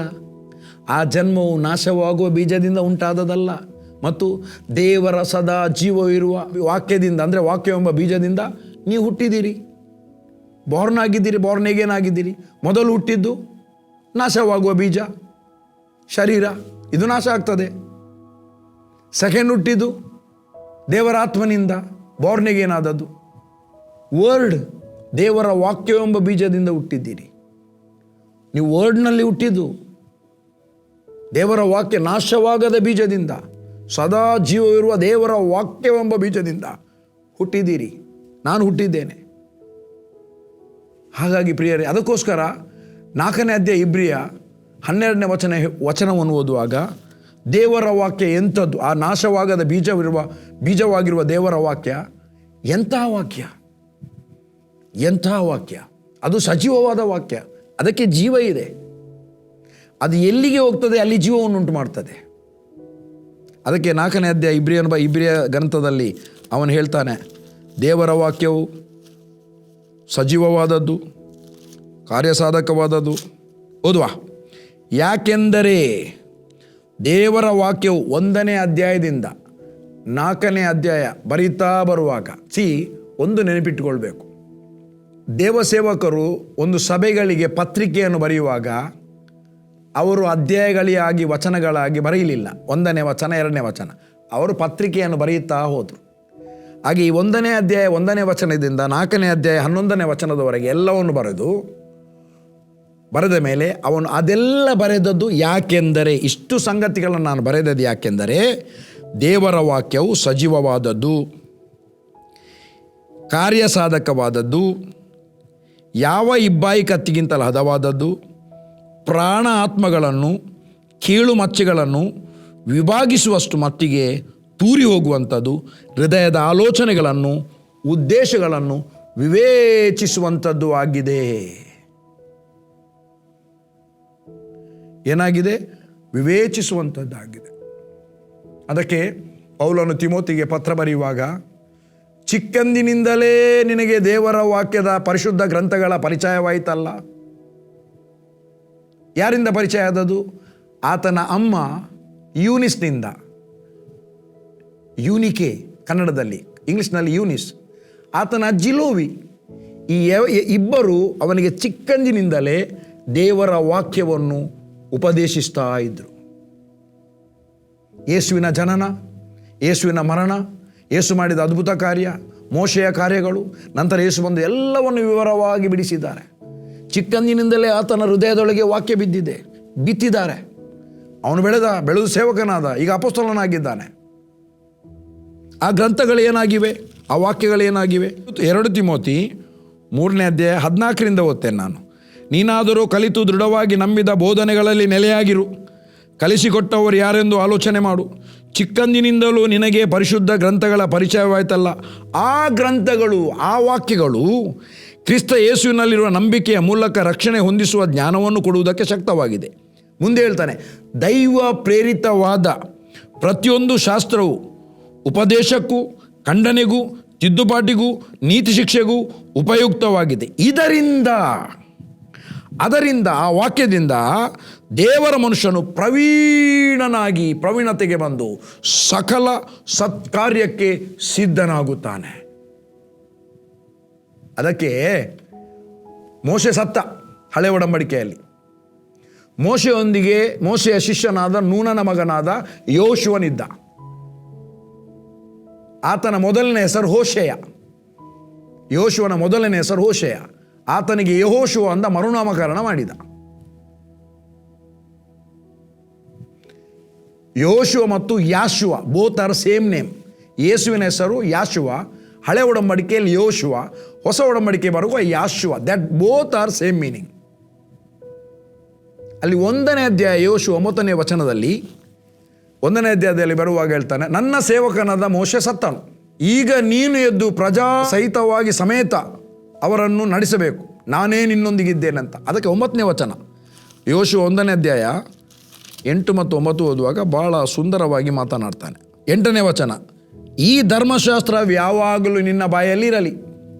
ಆ ಜನ್ಮವು ನಾಶವಾಗುವ ಬೀಜದಿಂದ ಉಂಟಾದದಲ್ಲ, ಮತ್ತು ದೇವರ ಸದಾ ಜೀವವಿರುವ ವಾಕ್ಯದಿಂದ, ಅಂದರೆ ವಾಕ್ಯವೆಂಬ ಬೀಜದಿಂದ ನೀವು ಹುಟ್ಟಿದ್ದೀರಿ. ಬಾರ್ನ್ ಎಗೇನ್ ಆಗಿದ್ದೀರಿ. ಮೊದಲು ಹುಟ್ಟಿದ್ದು ನಾಶವಾಗುವ ಬೀಜ, ಶರೀರ, ಇದು ನಾಶ ಆಗ್ತದೆ. ಸೆಕೆಂಡ್ ಹುಟ್ಟಿದ್ದು ದೇವರ ಆತ್ಮನಿಂದ, ಬಾರ್ನ್ ಎಗೇನ್ ಆದದ್ದು. ವರ್ಡ್, ದೇವರ ವಾಕ್ಯವೆಂಬ ಬೀಜದಿಂದ ಹುಟ್ಟಿದ್ದೀರಿ. ನೀವು ವರ್ಡ್ನಲ್ಲಿ ಹುಟ್ಟಿದ್ದು, ದೇವರ ವಾಕ್ಯ ನಾಶವಾಗದ ಬೀಜದಿಂದ, ಸದಾ ಜೀವವಿರುವ ದೇವರ ವಾಕ್ಯವೆಂಬ ಬೀಜದಿಂದ ಹುಟ್ಟಿದ್ದೀರಿ. ನಾನು ಹುಟ್ಟಿದ್ದೇನೆ. ಹಾಗಾಗಿ ಪ್ರಿಯರೇ, ಅದಕ್ಕೋಸ್ಕರ 4ನೇ ಅಧ್ಯಾಯ ಇಬ್ರಿಯ 12ನೇ ವಚನವನ್ನು ಓದುವಾಗ ದೇವರ ವಾಕ್ಯ ಎಂಥದ್ದು, ಆ ನಾಶವಾಗದ ಬೀಜವಾಗಿರುವ ದೇವರ ವಾಕ್ಯ ಎಂತಹ ವಾಕ್ಯ, ಅದು ಸಜೀವವಾದ ವಾಕ್ಯ. ಅದಕ್ಕೆ ಜೀವ ಇದೆ. ಅದು ಎಲ್ಲಿಗೆ ಹೋಗ್ತದೆ ಅಲ್ಲಿ ಜೀವವನ್ನು ಉಂಟು ಮಾಡ್ತದೆ. ಅದಕ್ಕೆ 4ನೇ ಅಧ್ಯಾಯ ಇಬ್ರಿಯ ಗ್ರಂಥದಲ್ಲಿ ಅವನು ಹೇಳ್ತಾನೆ, ದೇವರ ವಾಕ್ಯವು ಸಜೀವವಾದದ್ದು, ಕಾರ್ಯಸಾಧಕವಾದದ್ದು. ಓದುವ. ಯಾಕೆಂದರೆ ದೇವರ ವಾಕ್ಯವು 1ನೇ ಅಧ್ಯಾಯದಿಂದ 4ನೇ ಅಧ್ಯಾಯ ಬರೀತಾ ಬರುವಾಗ ಒಂದು ನೆನಪಿಟ್ಟುಕೊಳ್ಬೇಕು. ದೇವಸೇವಕರು ಒಂದು ಸಭೆಗಳಿಗೆ ಪತ್ರಿಕೆಯನ್ನು ಬರೆಯುವಾಗ ಅವರು ಅಧ್ಯಾಯಗಳಾಗಿ ವಚನಗಳಾಗಿ ಬರೆಯಲಿಲ್ಲ. 1ನೇ ವಚನ 2ನೇ ವಚನ, ಅವರು ಪತ್ರಿಕೆಯನ್ನು ಬರೆಯುತ್ತಾ ಹೋದರು. ಹಾಗೆ ಈ 1ನೇ ಅಧ್ಯಾಯ 1ನೇ ವಚನದಿಂದ 4ನೇ ಅಧ್ಯಾಯ 11ನೇ ವಚನದವರೆಗೆ ಎಲ್ಲವನ್ನು ಬರೆದ ಮೇಲೆ ಅವನು ಅದೆಲ್ಲ ಬರೆದದ್ದು ಯಾಕೆಂದರೆ, ಇಷ್ಟು ಸಂಗತಿಗಳನ್ನು ನಾನು ಬರೆದದ್ದು ಯಾಕೆಂದರೆ ದೇವರ ವಾಕ್ಯವು ಸಜೀವವಾದದ್ದು, ಕಾರ್ಯಸಾಧಕವಾದದ್ದು, ಯಾವ ಇಬ್ಬಾಯಿ ಕತ್ತಿಗಿಂತಲೂ ಹದವಾದದ್ದು, ಪ್ರಾಣ ಆತ್ಮಗಳನ್ನು ಕೀಳು ಮಚ್ಚೆಗಳನ್ನು ವಿಭಾಗಿಸುವಷ್ಟು ಮಟ್ಟಿಗೆ ತೂರಿ ಹೋಗುವಂಥದ್ದು, ಹೃದಯದ ಆಲೋಚನೆಗಳನ್ನು ಉದ್ದೇಶಗಳನ್ನು ವಿವೇಚಿಸುವಂಥದ್ದು ಆಗಿದೆ. ಏನಾಗಿದೆ? ವಿವೇಚಿಸುವಂಥದ್ದಾಗಿದೆ. ಅದಕ್ಕೆ ಪೌಲನು ತಿಮೋತಿಗೆ ಪತ್ರ ಬರೆಯುವಾಗ, ಚಿಕ್ಕಂದಿನಿಂದಲೇ ನಿನಗೆ ದೇವರ ವಾಕ್ಯದ ಪರಿಶುದ್ಧ ಗ್ರಂಥಗಳ ಪರಿಚಯವಾಯಿತಲ್ಲ. ಯಾರಿಂದ ಪರಿಚಯ ಆದದ್ದು? ಆತನ ಅಮ್ಮ ಯೂನಿಸ್ನಿಂದ. ಯೂನಿಕೆ ಕನ್ನಡದಲ್ಲಿ, ಇಂಗ್ಲೀಷ್ನಲ್ಲಿ ಯೂನಿಸ್. ಆತನ ಅಜ್ಜಿ ಲೋವಿ. ಈ ಇಬ್ಬರು ಅವನಿಗೆ ಚಿಕ್ಕಂದಿನಿಂದಲೇ ದೇವರ ವಾಕ್ಯವನ್ನು ಉಪದೇಶಿಸ್ತಾ ಇದ್ದರು. ಯೇಸುವಿನ ಜನನ, ಯೇಸುವಿನ ಮರಣ, ಯೇಸು ಮಾಡಿದ ಅದ್ಭುತ ಕಾರ್ಯ, ಮೋಶೆಯ ಕಾರ್ಯಗಳು, ನಂತರ ಯೇಸು ಬಂದು ಎಲ್ಲವನ್ನು ವಿವರವಾಗಿ ಬಿಡಿಸಿದ್ದಾರೆ. ಚಿಕ್ಕಂದಿನಿಂದಲೇ ಆತನ ಹೃದಯದೊಳಗೆ ವಾಕ್ಯ ಬಿತ್ತಿದ್ದಾರೆ. ಅವನು ಬೆಳೆದು ಸೇವಕನಾದ, ಈಗ ಅಪೊಸ್ತಲನಾಗಿದ್ದಾನೆ. ಆ ಗ್ರಂಥಗಳು ಏನಾಗಿವೆ? ಆ ವಾಕ್ಯಗಳು ಏನಾಗಿವೆ? 2 ತಿಮೋತಿ 3ನೇ ಅಧ್ಯಾಯ 14ರಿಂದ ಓದ್ತೇನೆ ನಾನು. ನೀನಾದರೂ ಕಲಿತು ದೃಢವಾಗಿ ನಂಬಿದ ಬೋಧನೆಗಳಲ್ಲಿ ನೆಲೆಯಾಗಿರು. ಕಲಿಸಿಕೊಟ್ಟವರು ಯಾರೆಂದು ಆಲೋಚನೆ ಮಾಡು. ಚಿಕ್ಕಂದಿನಿಂದಲೂ ನಿನಗೆ ಪರಿಶುದ್ಧ ಗ್ರಂಥಗಳ ಪರಿಚಯವಾಯ್ತಲ್ಲ. ಆ ಗ್ರಂಥಗಳು, ಆ ವಾಕ್ಯಗಳು ಕ್ರಿಸ್ತ ಯೇಸುವಿನಲ್ಲಿರುವ ನಂಬಿಕೆಯ ಮೂಲಕ ರಕ್ಷಣೆ ಹೊಂದಿಸುವ ಜ್ಞಾನವನ್ನು ಕೊಡುವುದಕ್ಕೆ ಶಕ್ತವಾಗಿದೆ. ಮುಂದೆ ಹೇಳ್ತಾನೆ, ದೈವ ಪ್ರೇರಿತವಾದ ಪ್ರತಿಯೊಂದು ಶಾಸ್ತ್ರವು ಉಪದೇಶಕ್ಕೂ ಖಂಡನೆಗೂ ತಿದ್ದುಪಾಟಿಗೂ ನೀತಿ ಶಿಕ್ಷೆಗೂ ಉಪಯುಕ್ತವಾಗಿದೆ. ಅದರಿಂದ ಆ ವಾಕ್ಯದಿಂದ ದೇವರ ಮನುಷ್ಯನು ಪ್ರವೀಣತೆಗೆ ಬಂದು ಸಕಲ ಸತ್ಕಾರ್ಯಕ್ಕೆ ಸಿದ್ಧನಾಗುತ್ತಾನೆ. ಅದಕ್ಕೆ ಮೋಶೆ ಸತ್ತ ಹಳೆ ಒಡಂಬಡಿಕೆಯಲ್ಲಿ. ಮೋಶೆಯ ಶಿಷ್ಯನಾದ ನೂನನ ಮಗನಾದ ಯೋಶುವನಿದ್ದ. ಆತನ ಮೊದಲನೇ ಹೆಸರು ಹೋಶೇಯ. ಯೋಶುವನ ಮೊದಲನೇ ಹೆಸರು ಹೋಶೇಯ. ಆತನಿಗೆ ಯೆಹೋಶುವ ಅಂತ ಮರುನಾಮಕರಣ ಮಾಡಿದ. ಯೆಹೋಶುವ ಮತ್ತು Yashua both are same name. ಯೇಸುವಿನ ಹೆಸರು ಯಾಶುವ, ಹಳೆ ಒಡಂಬಡಿಕೆಯಲ್ಲಿ ಯೋಶುವ, ಹೊಸ ಒಡಂಬಡಿಕೆ ಬರುವ Yashua. That both are same meaning. ಅಲ್ಲಿ 1ನೇ ಅಧ್ಯಾಯ ಯೋಶುವ 9ನೇ ವಚನದಲ್ಲಿ 1ನೇ ಅಧ್ಯಾಯದಲ್ಲಿ ಬರುವಾಗ ಹೇಳ್ತಾನೆ, ನನ್ನ ಸೇವಕನಾದ ಮೋಶೆ ಸತ್ತನು, ಈಗ ನೀನು ಎದ್ದು ಪ್ರಜಾ ಸಹಿತವಾಗಿ ಸಮೇತ ಅವರನ್ನು ನಡೆಸಬೇಕು, ನಾನೇ ನಿನ್ನೊಂದಿಗಿದ್ದೇನಂತ. ಅದಕ್ಕೆ 9ನೇ ವಚನ ಯೋಶುವ 1ನೇ ಅಧ್ಯಾಯ 8 ಮತ್ತು 9 ಓದುವಾಗ ಭಾಳ ಸುಂದರವಾಗಿ ಮಾತನಾಡ್ತಾನೆ. 8ನೇ ವಚನ, ಈ ಧರ್ಮಶಾಸ್ತ್ರ ಯಾವಾಗಲೂ ನಿನ್ನ ಬಾಯಲ್ಲಿರಲಿ.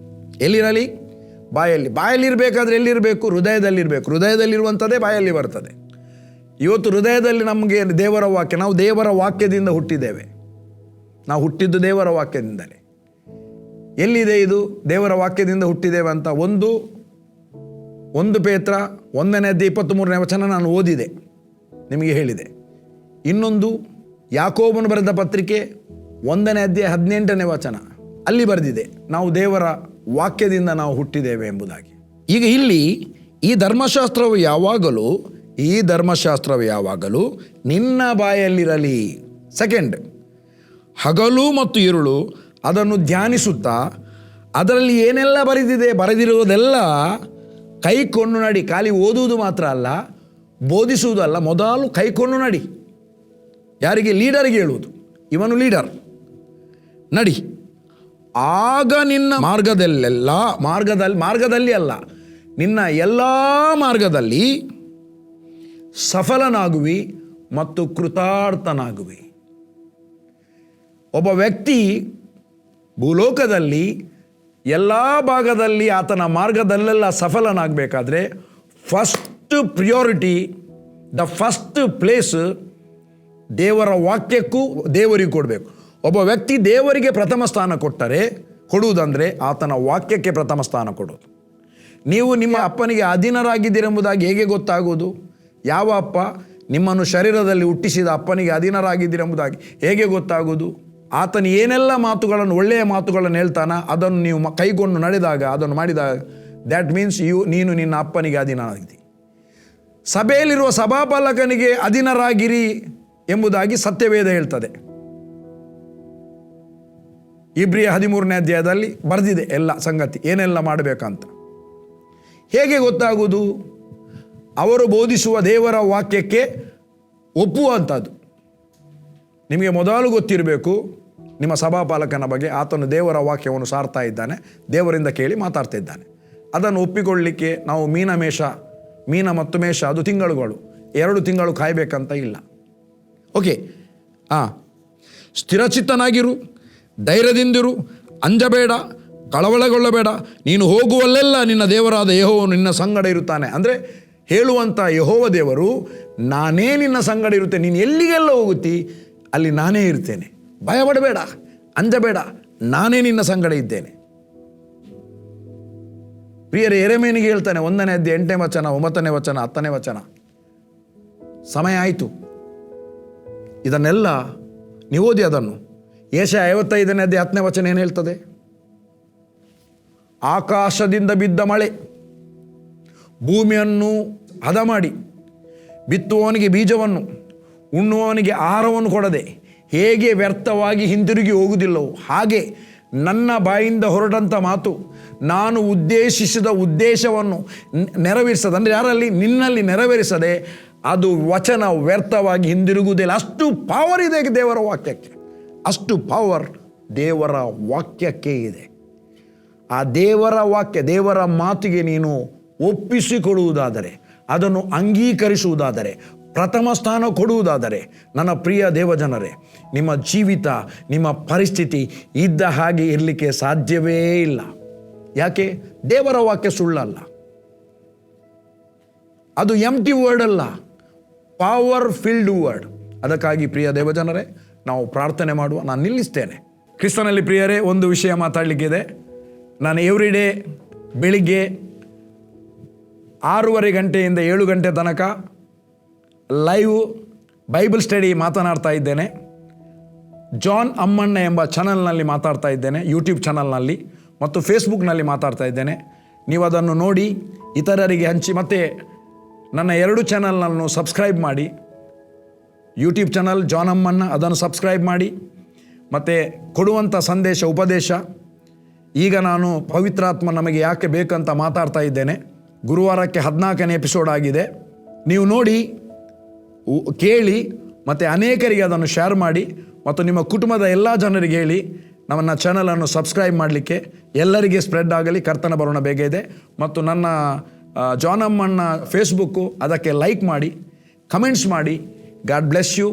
ಎಲ್ಲಿರಲಿ? ಬಾಯಲ್ಲಿರಬೇಕಾದ್ರೆ ಎಲ್ಲಿರಬೇಕು? ಹೃದಯದಲ್ಲಿರಬೇಕು. ಹೃದಯದಲ್ಲಿರುವಂಥದ್ದೇ ಬಾಯಲ್ಲಿ ಬರ್ತದೆ. ಇವತ್ತು ಹೃದಯದಲ್ಲಿ ನಮಗೆ ದೇವರ ವಾಕ್ಯ, ನಾವು ದೇವರ ವಾಕ್ಯದಿಂದ ಹುಟ್ಟಿದ್ದೇವೆ. ನಾವು ಹುಟ್ಟಿದ್ದು ದೇವರ ವಾಕ್ಯದಿಂದಲೇ. ಎಲ್ಲಿದೆ ಇದು? ದೇವರ ವಾಕ್ಯದಿಂದ ಹುಟ್ಟಿದ್ದೇವೆ ಅಂತ. ಒಂದು ಪೇತ್ರ 1ನೇ ಅಧ್ಯಾಯ 23ನೇ ವಚನ ನಾನು ಓದಿದೆ, ನಿಮಗೆ ಹೇಳಿದೆ. ಇನ್ನೊಂದು ಯಾಕೋಬನು ಬರೆದ ಪತ್ರಿಕೆ 1ನೇ ಅಧ್ಯಾಯ 18ನೇ ವಚನ, ಅಲ್ಲಿ ಬರೆದಿದೆ ನಾವು ದೇವರ ವಾಕ್ಯದಿಂದ ನಾವು ಹುಟ್ಟಿದ್ದೇವೆ ಎಂಬುದಾಗಿ. ಈಗ ಇಲ್ಲಿ ಈ ಧರ್ಮಶಾಸ್ತ್ರವು ಯಾವಾಗಲೂ ನಿನ್ನ ಬಾಯಲ್ಲಿರಲಿ. ಸೆಕೆಂಡ್, ಹಗಲು ಮತ್ತು ಇರುಳು ಅದನ್ನು ಧ್ಯಾನಿಸುತ್ತಾ ಅದರಲ್ಲಿ ಏನೆಲ್ಲ ಬರೆದಿರುವುದೆಲ್ಲ ಕೈಕೊಂಡು ನಡಿ. ಖಾಲಿ ಓದುವುದು ಮಾತ್ರ ಅಲ್ಲ, ಬೋಧಿಸುವುದಲ್ಲ, ಮೊದಲು ಕೈಕೊಂಡು ನಡಿ. ಯಾರಿಗೆ? ಲೀಡರ್ಗೆ ಹೇಳುವುದು. ಇವನು ಲೀಡರ್. ನಡಿ, ಆಗ ನಿನ್ನ ಮಾರ್ಗದಲ್ಲಿ ಅಲ್ಲ, ನಿನ್ನ ಎಲ್ಲ ಮಾರ್ಗದಲ್ಲಿ ಸಫಲನಾಗುವಿ ಮತ್ತು ಕೃತಾರ್ಥನಾಗುವಿ. ಒಬ್ಬ ವ್ಯಕ್ತಿ ಭೂಲೋಕದಲ್ಲಿ ಎಲ್ಲ ಭಾಗದಲ್ಲಿ ಆತನ ಮಾರ್ಗದಲ್ಲೆಲ್ಲ ಸಫಲನಾಗಬೇಕಾದ್ರೆ first priority, the first place ದೇವರ ವಾಕ್ಯಕ್ಕೂ ದೇವರಿಗೆ ಕೊಡಬೇಕು. ಒಬ್ಬ ವ್ಯಕ್ತಿ ದೇವರಿಗೆ ಪ್ರಥಮ ಸ್ಥಾನ ಕೊಡುವುದಂದರೆ ಆತನ ವಾಕ್ಯಕ್ಕೆ ಪ್ರಥಮ ಸ್ಥಾನ ಕೊಡೋದು. ನೀವು ನಿಮ್ಮ ಅಪ್ಪನಿಗೆ ಅಧೀನರಾಗಿದ್ದೀರೆಂಬುದಾಗಿ ಹೇಗೆ ಗೊತ್ತಾಗುವುದು? ಯಾವ ಅಪ್ಪ? ನಿಮ್ಮನ್ನು ಶರೀರದಲ್ಲಿ ಹುಟ್ಟಿಸಿದ ಅಪ್ಪನಿಗೆ ಅಧೀನರಾಗಿದ್ದೀರೆಂಬುದಾಗಿ ಹೇಗೆ ಗೊತ್ತಾಗುವುದು? ಆತನು ಏನೆಲ್ಲ ಮಾತುಗಳನ್ನು, ಒಳ್ಳೆಯ ಮಾತುಗಳನ್ನು ಹೇಳ್ತಾನ, ಅದನ್ನು ನೀವು ಕೈಗೊಂಡು ನಡೆದಾಗ, ಅದನ್ನು ಮಾಡಿದಾಗ, ದ್ಯಾಟ್ ಮೀನ್ಸ್ ನೀನು ನಿನ್ನ ಅಪ್ಪನಿಗೆ ಅಧೀನರಾಗಿದ್ದಿ. ಸಭೆಯಲ್ಲಿರುವ ಸಭಾಪಾಲಕನಿಗೆ ಅಧೀನರಾಗಿರಿ ಎಂಬುದಾಗಿ ಸತ್ಯವೇದ ಹೇಳ್ತದೆ. ಇಬ್ರಿಯ 13ನೇ ಅಧ್ಯಾಯದಲ್ಲಿ ಬರೆದಿದೆ ಎಲ್ಲ ಸಂಗತಿ, ಏನೆಲ್ಲ ಮಾಡಬೇಕಂತ. ಹೇಗೆ ಗೊತ್ತಾಗುವುದು? ಅವರು ಬೋಧಿಸುವ ದೇವರ ವಾಕ್ಯಕ್ಕೆ ಒಪ್ಪುವಂಥದ್ದು. ನಿಮಗೆ ಮೊದಲು ಗೊತ್ತಿರಬೇಕು ನಿಮ್ಮ ಸಭಾಪಾಲಕನ ಬಗ್ಗೆ. ಆತನು ದೇವರ ವಾಕ್ಯವನ್ನು ಸಾರ್ತಾ ಇದ್ದಾನೆ, ದೇವರಿಂದ ಕೇಳಿ ಮಾತಾಡ್ತಾ ಇದ್ದಾನೆ. ಅದನ್ನು ಒಪ್ಪಿಕೊಳ್ಳಲಿಕ್ಕೆ ನಾವು ಮೀನ ಮತ್ತು ಮೇಷ ಅದು ತಿಂಗಳುಗಳು, 2 ತಿಂಗಳು ಕಾಯಬೇಕಂತ ಇಲ್ಲ. ಓಕೆ, ಸ್ಥಿರಚಿತ್ತನಾಗಿರು, ಧೈರ್ಯದಿಂದಿರು, ಅಂಜಬೇಡ, ಕಳವಳಗೊಳ್ಳಬೇಡ. ನೀನು ಹೋಗುವಲ್ಲೆಲ್ಲ ನಿನ್ನ ದೇವರಾದ ಯೆಹೋವನು ನಿನ್ನ ಸಂಗಡ ಇರುತ್ತಾನೆ. ಅಂದರೆ ಹೇಳುವಂಥ ಯೆಹೋವ ದೇವರು, ನಾನೇ ನಿನ್ನ ಸಂಗಡ ಇರುತ್ತೇನೆ. ನೀನು ಎಲ್ಲಿಗೆಲ್ಲ ಹೋಗುತ್ತಿ ಅಲ್ಲಿ ನಾನೇ ಇರ್ತೇನೆ. ಭಯಪಡಬೇಡ, ಅಂಜಬೇಡ, ನಾನೇ ನಿನ್ನ ಸಂಗಡ ಇದ್ದೇನೆ. ಪ್ರಿಯರೇ, ಯೆರೆಮೀಯನಿಗೆ ಹೇಳ್ತಾನೆ 1ನೇ ಅಧ್ಯಾಯ 8ನೇ ವಚನ, 9ನೇ ವಚನ, 10ನೇ ವಚನ. ಸಮಯ ಆಯಿತು. ಇದನ್ನೆಲ್ಲ ನೀವು ಓದಿ ಅದನ್ನು. ಯೆಶಾಯ 55ನೇ ಅಧ್ಯಾಯ 10ನೇ ವಚನ ಏನು ಹೇಳ್ತದೆ? ಆಕಾಶದಿಂದ ಬಿದ್ದ ಮಳೆ ಭೂಮಿಯನ್ನು ಹದ ಮಾಡಿ, ಬಿತ್ತುವವನಿಗೆ ಬೀಜವನ್ನು, ಉಣ್ಣುವವನಿಗೆ ಆಹಾರವನ್ನು ಕೊಡದೆ ಹೇಗೆ ವ್ಯರ್ಥವಾಗಿ ಹಿಂದಿರುಗಿ ಹೋಗುವುದಿಲ್ಲವೋ, ಹಾಗೆ ನನ್ನ ಬಾಯಿಂದ ಹೊರಟಂಥ ಮಾತು ನಾನು ಉದ್ದೇಶಿಸಿದ ಉದ್ದೇಶವನ್ನು ನೆರವೇರಿಸದೆ, ಅಂದರೆ ಯಾರಲ್ಲಿ? ನಿನ್ನಲ್ಲಿ ನೆರವೇರಿಸದೆ ಅದು ವಚನ ವ್ಯರ್ಥವಾಗಿ ಹಿಂದಿರುಗುವುದಿಲ್ಲ. ಅಷ್ಟು ಪವರ್ ಇದೆ ದೇವರ ವಾಕ್ಯಕ್ಕೆ, ಅಷ್ಟು ಪವರ್ ದೇವರ ವಾಕ್ಯಕ್ಕೆ ಇದೆ. ಆ ದೇವರ ವಾಕ್ಯ, ದೇವರ ಮಾತಿಗೆ ನೀನು ಒಪ್ಪಿಸಿಕೊಡುವುದಾದರೆ, ಅದನ್ನು ಅಂಗೀಕರಿಸುವುದಾದರೆ, ಪ್ರಥಮ ಸ್ಥಾನ ಕೊಡುವುದಾದರೆ, ನನ್ನ ಪ್ರಿಯ ದೇವಜನರೇ, ನಿಮ್ಮ ಜೀವಿತ, ನಿಮ್ಮ ಪರಿಸ್ಥಿತಿ ಇದ್ದ ಹಾಗೆ ಇರಲಿಕ್ಕೆ ಸಾಧ್ಯವೇ ಇಲ್ಲ. ಯಾಕೆ? ದೇವರ ವಾಕ್ಯ ಸುಳ್ಳಲ್ಲ, ಅದು ಎಂಪ್ಟಿ ವರ್ಡ್ ಅಲ್ಲ, ಪವರ್ ಫಿಲ್ಡ್ ವರ್ಡ್. ಅದಕ್ಕಾಗಿ ಪ್ರಿಯ ದೇವಜನರೇ, ನಾವು ಪ್ರಾರ್ಥನೆ ಮಾಡುವ. ನಾನು ನಿಲ್ಲಿಸ್ತೇನೆ. ಕ್ರಿಸ್ತನಲ್ಲಿ ಪ್ರಿಯರೇ, ಒಂದು ವಿಷಯ ಮಾತಾಡಲಿಕ್ಕಿದೆ. ನಾನು ಎವ್ರಿಡೇ ಬೆಳಿಗ್ಗೆ 6:30 ಗಂಟೆಯಿಂದ 7 ಗಂಟೆ ತನಕ ಲೈವ್ ಬೈಬಲ್ ಸ್ಟಡಿ ಮಾತನಾಡ್ತಾ ಇದ್ದೇನೆ. ಜಾನ್ ಅಮ್ಮಣ್ಣ ಎಂಬ ಚಾನಲ್ನಲ್ಲಿ ಮಾತಾಡ್ತಾ ಇದ್ದೇನೆ, ಯೂಟ್ಯೂಬ್ ಚಾನಲ್ನಲ್ಲಿ ಮತ್ತು ಫೇಸ್ಬುಕ್ನಲ್ಲಿ ಮಾತಾಡ್ತಾ ಇದ್ದೇನೆ. ನೀವು ಅದನ್ನು ನೋಡಿ ಇತರರಿಗೆ ಹಂಚಿ, ಮತ್ತು ನನ್ನ 2 ಚಾನಲ್ನನ್ನು ಸಬ್ಸ್ಕ್ರೈಬ್ ಮಾಡಿ. ಯೂಟ್ಯೂಬ್ ಚಾನಲ್ ಜಾನ್ ಅಮ್ಮಣ್ಣ, ಅದನ್ನು ಸಬ್ಸ್ಕ್ರೈಬ್ ಮಾಡಿ. ಮತ್ತು ಕೊಡುವಂಥ ಸಂದೇಶ, ಉಪದೇಶ, ಈಗ ನಾನು ಪವಿತ್ರಾತ್ಮ ನಮಗೆ ಯಾಕೆ ಬೇಕಂತ ಮಾತಾಡ್ತಾ ಇದ್ದೇನೆ. ಗುರುವಾರಕ್ಕೆ 14ನೇ ಎಪಿಸೋಡ್ ಆಗಿದೆ. ನೀವು ನೋಡಿ, ಕೇಳಿ, ಮತ್ತು ಅನೇಕರಿಗೆ ಅದನ್ನು ಶೇರ್ ಮಾಡಿ, ಮತ್ತು ನಿಮ್ಮ ಕುಟುಂಬದ ಎಲ್ಲ ಜನರಿಗೆ ಹೇಳಿ ನನ್ನ ಚಾನಲನ್ನು ಸಬ್ಸ್ಕ್ರೈಬ್ ಮಾಡಲಿಕ್ಕೆ. ಎಲ್ಲರಿಗೆ ಸ್ಪ್ರೆಡ್ ಆಗಲಿ. ಕರ್ತನ ಬರೋಣ ಬೇಗ ಇದೆ. ಮತ್ತು ನನ್ನ ಜಾನ್ ಅಮ್ಮಣ್ಣ ಫೇಸ್ಬುಕ್ಕು, ಅದಕ್ಕೆ ಲೈಕ್ ಮಾಡಿ, ಕಮೆಂಟ್ಸ್ ಮಾಡಿ. God bless you.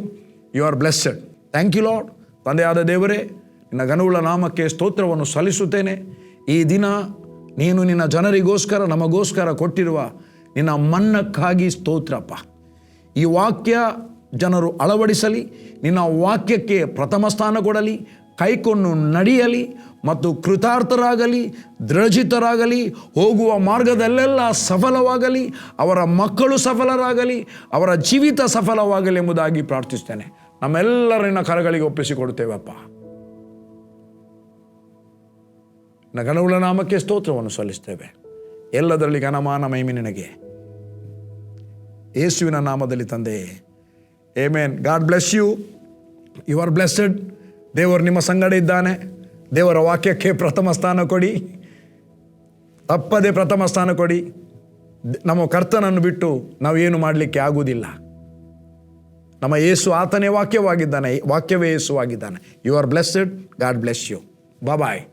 You are blessed. Thank you Lord. ತಂದೆಯಾದ ದೇವರೇ, ನಿನ್ನ ಘನವುಳ್ಳ ನಾಮಕ್ಕೆ ಸ್ತೋತ್ರವನ್ನು ಸಲ್ಲಿಸುತ್ತೇನೆ. ಈ ದಿನ ನೀನು ನಿನ್ನ ಜನರಿಗೋಸ್ಕರ, ನಮಗೋಸ್ಕರ ಕೊಟ್ಟಿರುವ ನಿನ್ನ ಮನ್ನಕ್ಕಾಗಿ ಸ್ತೋತ್ರಪ್ಪ. ಈ ವಾಕ್ಯ ಜನರು ಅಳವಡಿಸಲಿ, ನಿನ್ನ ವಾಕ್ಯಕ್ಕೆ ಪ್ರಥಮ ಸ್ಥಾನ ಕೊಡಲಿ, ಕೈಕೊಂಡು ನಡೆಯಲಿ ಮತ್ತು ಕೃತಾರ್ಥರಾಗಲಿ, ದೃಢಚಿತ್ತರಾಗಲಿ, ಹೋಗುವ ಮಾರ್ಗದಲ್ಲೆಲ್ಲ ಸಫಲವಾಗಲಿ, ಅವರ ಮಕ್ಕಳು ಸಫಲರಾಗಲಿ, ಅವರ ಜೀವಿತ ಸಫಲವಾಗಲಿ ಎಂಬುದಾಗಿ ಪ್ರಾರ್ಥಿಸ್ತೇನೆ. ನಮ್ಮೆಲ್ಲರನ್ನ ಕರಗಳಿಗೆ ಒಪ್ಪಿಸಿಕೊಡುತ್ತೇವಪ್ಪ. ಘನವುಳ್ಳ ನಾಮಕ್ಕೆ ಸ್ತೋತ್ರವನ್ನು ಸಲ್ಲಿಸ್ತೇವೆ. ಎಲ್ಲದರಲ್ಲಿ ಘನಮಾನ ಮಹಿಮೆ ನಿನಗೆ, ಯೇಸುವಿನ ನಾಮದಲ್ಲಿ ತಂದೆ. Amen. God bless you. You are blessed. ದೇವರು ನಿಮ್ಮ ಸಂಗಡ ಇದ್ದಾನೆ. ದೇವರ ವಾಕ್ಯಕ್ಕೆ ಪ್ರಥಮ ಸ್ಥಾನ ಕೊಡಿ, ತಪ್ಪದೆ ಪ್ರಥಮ ಸ್ಥಾನ ಕೊಡಿ. ನಮ್ಮ ಕರ್ತನನ್ನು ಬಿಟ್ಟು ನಾವು ಏನು ಮಾಡಲಿಕ್ಕೆ ಆಗುವುದಿಲ್ಲ. ನಮ್ಮ ಯೇಸು ಆತನೇ ವಾಕ್ಯವಾಗಿದ್ದಾನೆ, ವಾಕ್ಯವೇ ಯೇಸುವಾಗಿದ್ದಾನೆ. You are blessed. God bless you. Bye.